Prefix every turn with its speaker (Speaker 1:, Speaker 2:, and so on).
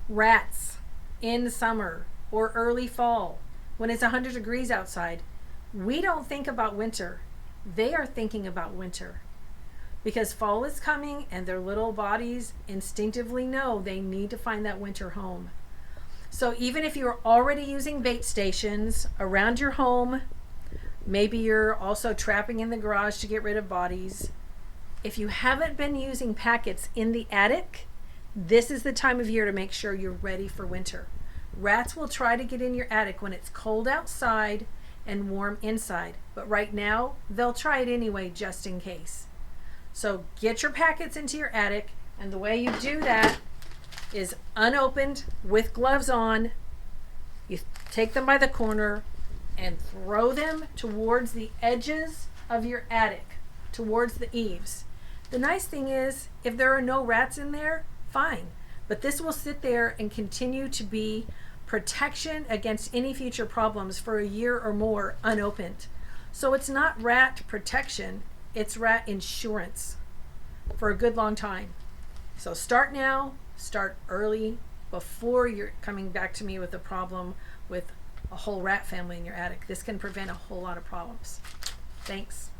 Speaker 1: Rats in summer or early fall when it's 100 degrees outside. We don't think about winter. They are thinking about winter because fall is coming and their little bodies instinctively know they need to find that winter home. So even if you're already using bait stations around your home, maybe you're also trapping in the garage to get rid of bodies. If you haven't been using packets in the attic, this is the time of year to make sure you're ready for winter. Rats will try to get in your attic when it's cold outside and warm inside, but right now they'll try it anyway just in case. So get your packets into your attic, and the way you do that is unopened with gloves on. You take them by the corner and throw them towards the edges of your attic, towards the eaves. The nice thing is, if there are no rats in there, fine. But this will sit there and continue to be protection against any future problems for a year or more unopened. So it's not rat protection, it's rat insurance for a good long time. So start now, start early, before you're coming back to me with a problem with a whole rat family in your attic. This can prevent a whole lot of problems. Thanks.